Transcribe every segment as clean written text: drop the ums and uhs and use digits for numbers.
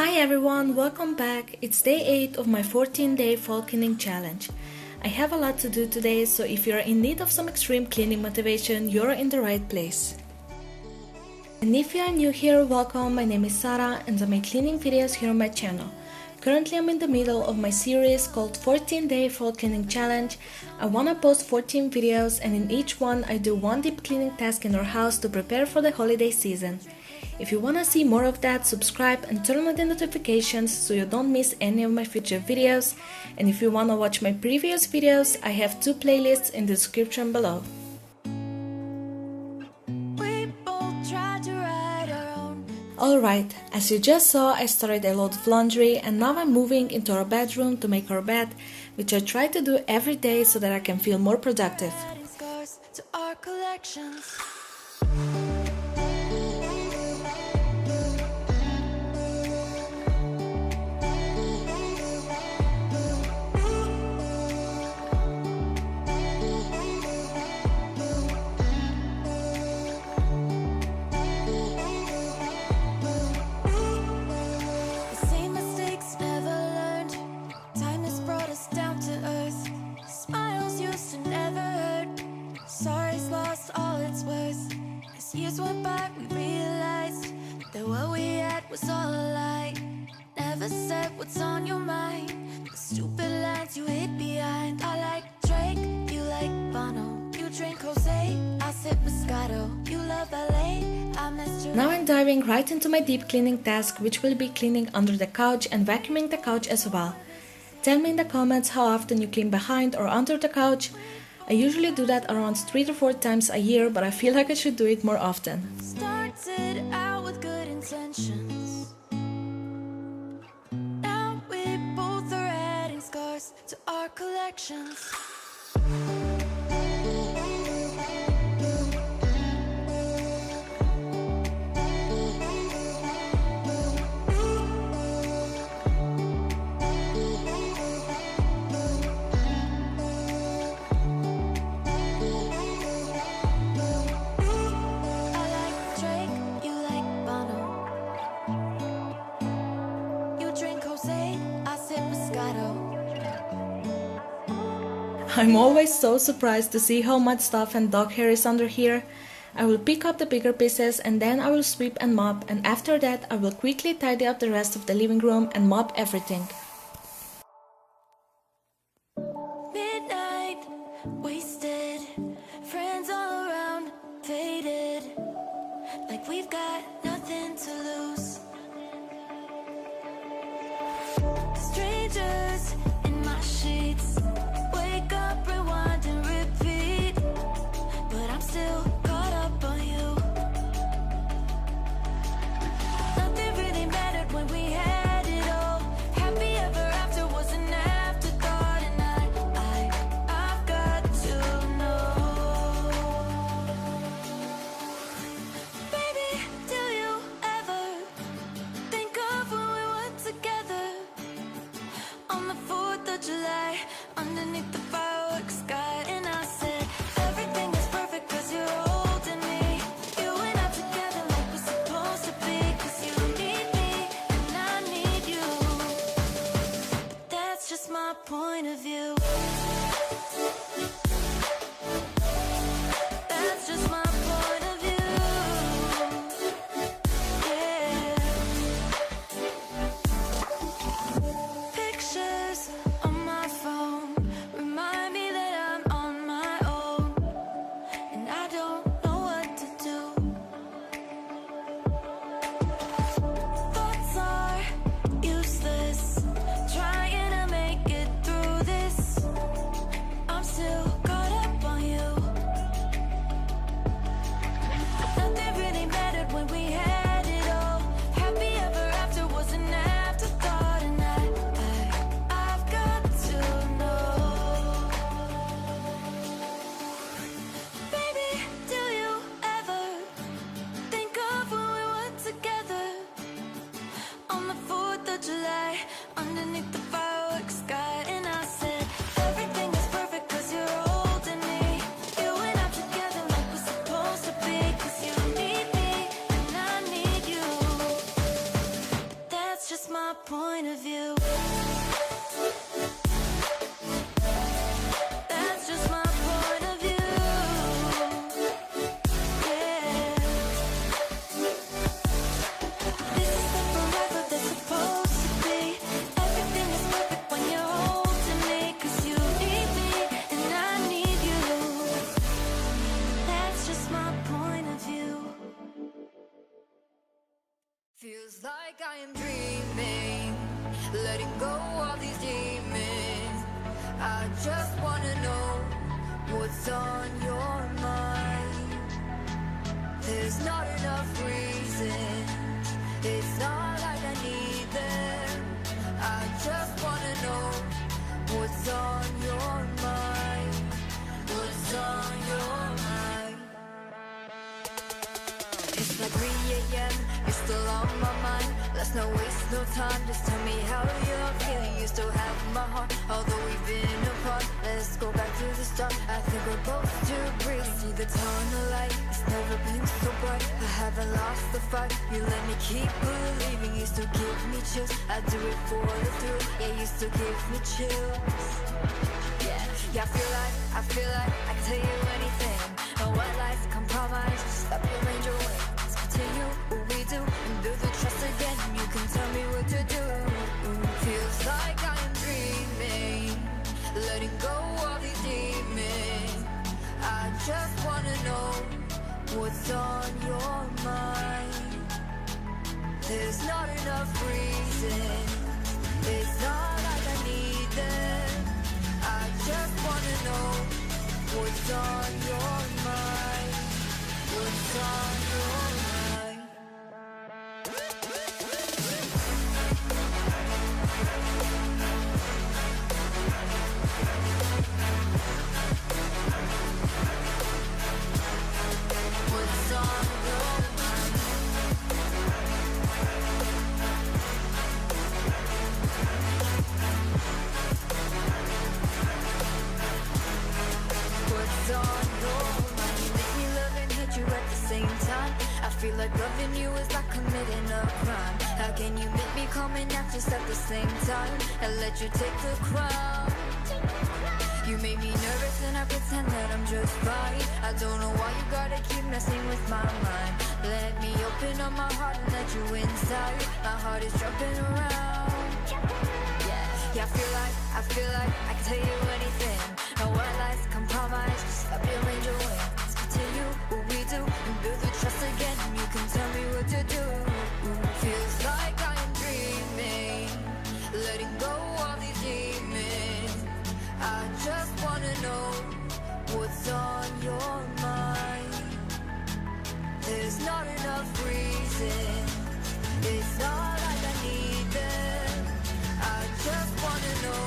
Hi everyone, welcome back. It's day 8 of my 14-day fall cleaning challenge. I have a lot to do today, so if you're in need of some extreme cleaning motivation, you're in the right place. And if you are new here, welcome. My name is Sara and I make cleaning videos here on my channel. Currently I'm in the middle of my series called 14-day fall cleaning challenge. I wanna post 14 videos and in each one I do one deep cleaning task in our house to prepare for the holiday season. If you wanna see more of that, subscribe and turn on the notifications so you don't miss any of my future videos. And if you wanna watch my previous videos, I have 2 playlists in the description below. Alright, as you just saw, I started a load of laundry and now I'm moving into our bedroom to make our bed, which I try to do every day so that I can feel more productive. Years went by, we realized that what we had was all a lie. Never said what's on your mind. The stupid lines you hid behind. I like Drake, you like Bono. You drink Jose, I sip Moscato. You love LA, I miss you. Now I'm diving right into my deep cleaning task, which will be cleaning under the couch and vacuuming the couch as well. Tell me in the comments how often you clean behind or under the couch. I usually do that around 3 to 4 times a year, but I feel like I should do it more often. Started out with good intentions. Now we both are adding scars to our collections. I'm always so surprised to see how much stuff and dog hair is under here. I will pick up the bigger pieces and then I will sweep and mop, and after that I will quickly tidy up the rest of the living room and mop everything. Midnight, wasted, friends all around, faded, like we've got nothing to lose. Strangers in my sheets. Wake up, rewind and repeat, but I'm still caught up on you. Nothing really mattered when we had it all. Happy ever after was an afterthought, and I've got to know. Baby, do you ever think of when we were together on the 4th of July? Underneath the fireworks sky, and I said everything is perfect cause you're holding me. You and I together like we're supposed to be, cause you need me and I need you. But that's just my point of view. That's just my point of view. Yeah. Pictures on my phone remind me that I'm on my own, and I don't know what to do. Thoughts are useless, trying to make it through this. just wanna know what's on your mind. There's not enough reasons, it's not like I need them. I just wanna know what's on your mind. What's on your mind? It's like 3 a.m., you're still on my mind. Let's not waste no time, just tell me how you're feeling. You still have my heart, although we've been apart. Let's go back to the start, I think we're both too brief. See the tunnel light, it's never been so bright. I haven't lost the fight, you let me keep believing. You still give me chills, I do it for the thrill. Yeah, you still give me chills. Yeah, I feel like I can tell you anything. No white lies, compromise, just stop your range away. Let's continue what we do and build the trust again. You can tell me what to do. Feels like I am dreaming, letting go of these demons. I just wanna know what's on your mind. There's not enough reason, it's not like I need them. I just wanna know what's on your mind. What's on your mind? What's on your mind? What's on your mind? You make me love and hate you at the same time. I feel like loving you is like committing a crime. How can you make me come and act just at the same time and let you take the crown? You make me nervous and I pretend that I'm just fine. I don't know why you gotta keep messing with my mind. Let me open up my heart and let you inside. My heart is jumping around. Yeah, I feel like I can tell you anything. No white lies, compromise, just stop your range away. Let's continue what we do and build the trust again. You can tell me what to do. Feels like I am dreaming, letting go of these demons. I just wanna know what's on your mind. There's not enough reason, it's not like I need them. I just wanna know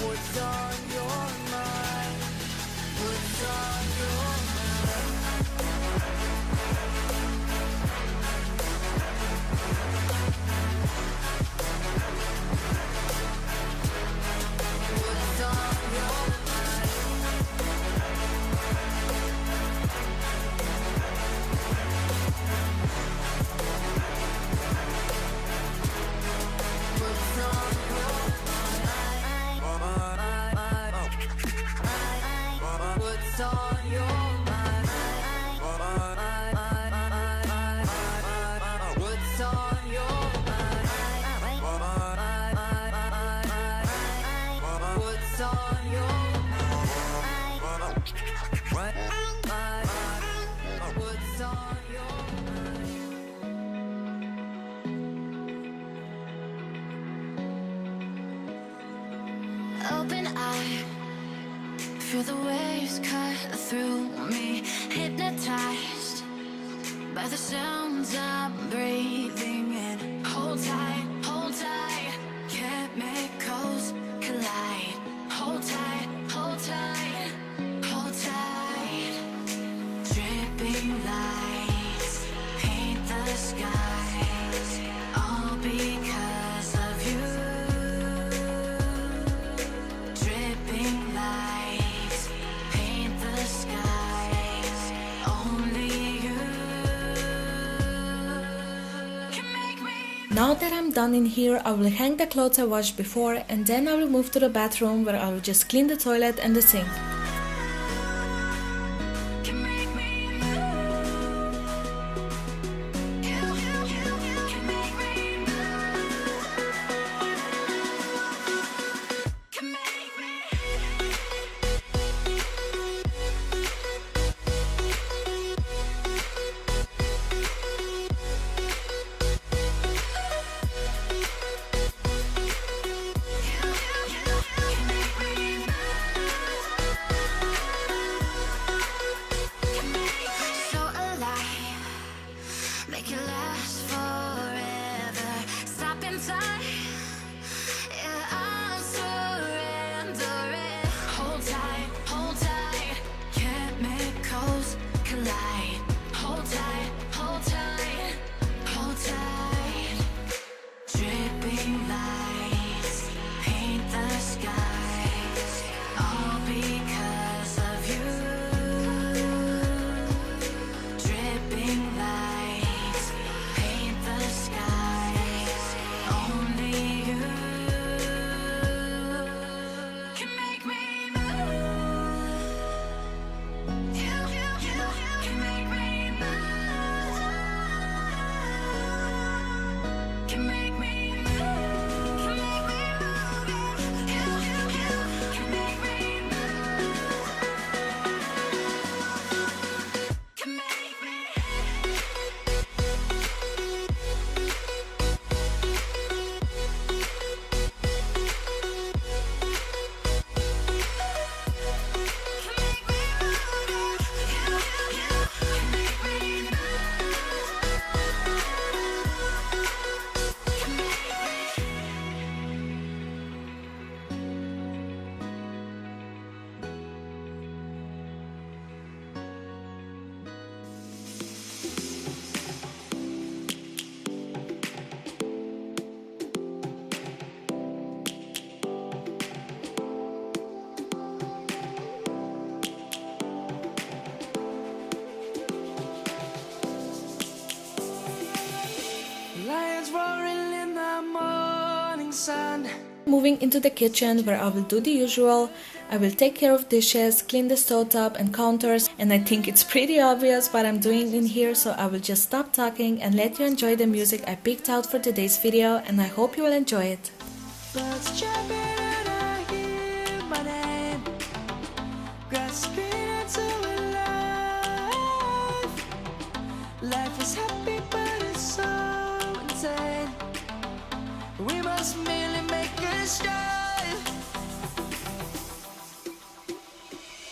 what's on your mind. What's on your mind? What's on your mind? What's on your mind? What's on your mind? What's on your mind? What's on your mind? What's on your mind? Open eye, feel the waves cut through me. Hypnotized by the sounds I'm breathing in. Hold tight, chemicals collide. Hold tight, hold tight, hold tight. Dripping lights paint the skies, all because of you. Dripping lights paint the skies, only you can make me. Now that I'm done in here, I will hang the clothes I washed before and then I will move to the bathroom where I will just clean the toilet and the sink. Can make me move. You can make me move. Can make me. You can make me move. Moving into the kitchen, where I will do the usual. I will take care of dishes, clean the stovetop and counters, and I think it's pretty obvious what I'm doing in here, so I will just stop talking and let you enjoy the music I picked out for today's video, and I hope you will enjoy it. Birds chirping and I hear my name, grasping into life. Life is happy but it's so insane. We must merely make a start.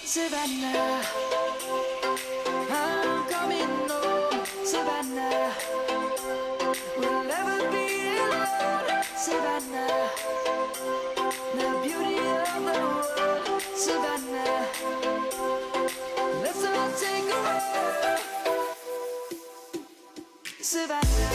Savannah, I'm coming home. Savannah, we'll never be alone. Savannah, the beauty of the world. Savannah, let's all take a walk. Savannah.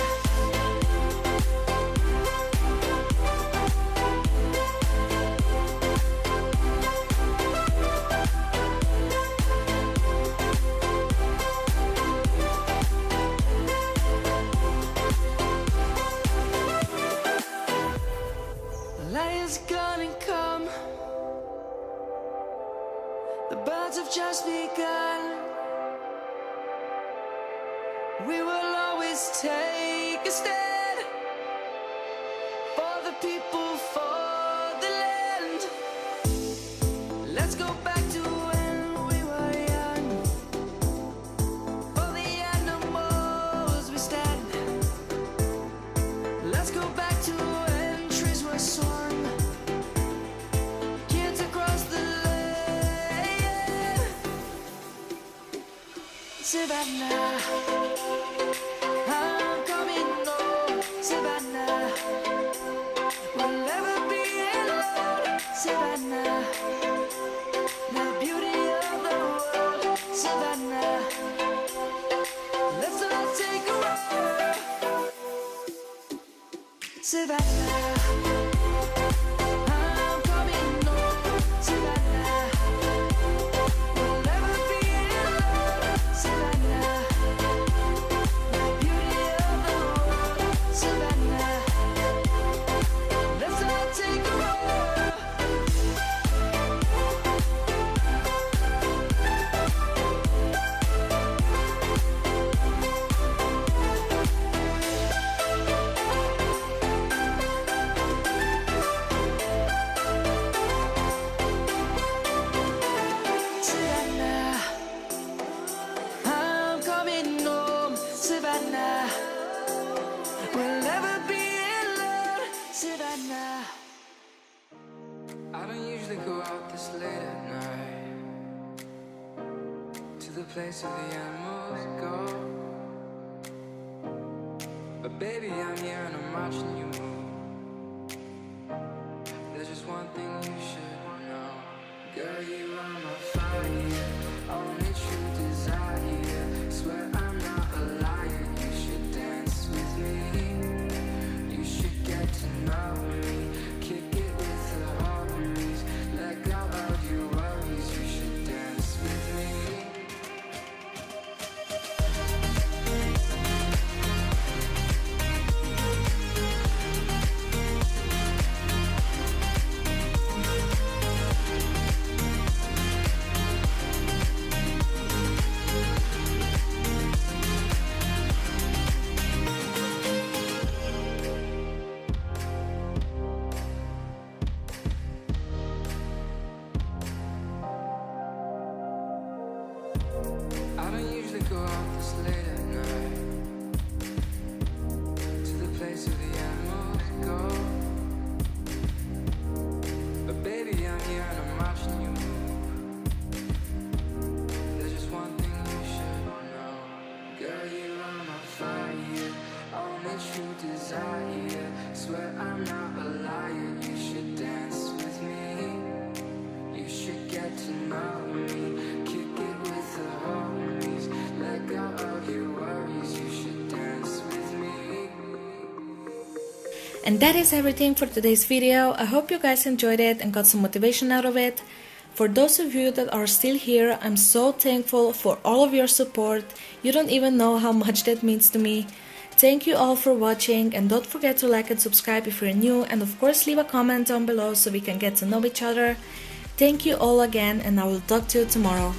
Laai is gonna come. The birds have just begun. We will always take a stand for the people, for the land. Let's go back to when we were young. For the animals we stand. Let's go back to when trees were swung. Kids across the land. Savannah, I'm coming home. Savannah, we'll never be alone. Savannah, the beauty of the world. Savannah, let's all take a walk. Savannah, I'm coming home. Savannah, we'll never be alone. Savannah, the beauty of the world. Savannah, let's all take a walk. Savannah, I'm coming home. Savannah, we'll never be alone. Savannah. I don't usually go out this late at night, to the place where the animals go. But baby, I'm here and I'm watching you move. There's just one thing you should know. Girl, you are my fire, only true desire. Swear I'm not a liar, you should dance with me. You should get to know me, kick it with the homies. Let go of your worries, you should dance with me. I don't usually go out this late at night, to the place where the animals go. But baby, I'm here and I'm watching you move. There's just one thing you should know. Girl, you are my fire, only true desire. Swear I'm not a liar, you should dance with me. You should get to know me, kick it with the homies. Let go of your worries, you should dance with me. And that is everything for today's video. I hope you guys enjoyed it and got some motivation out of it. For those of you that are still here, I'm so thankful for all of your support. You don't even know how much that means to me. Thank you all for watching, and don't forget to like and subscribe if you're new, and of course leave a comment down below so we can get to know each other. Thank you all again, and I will talk to you tomorrow.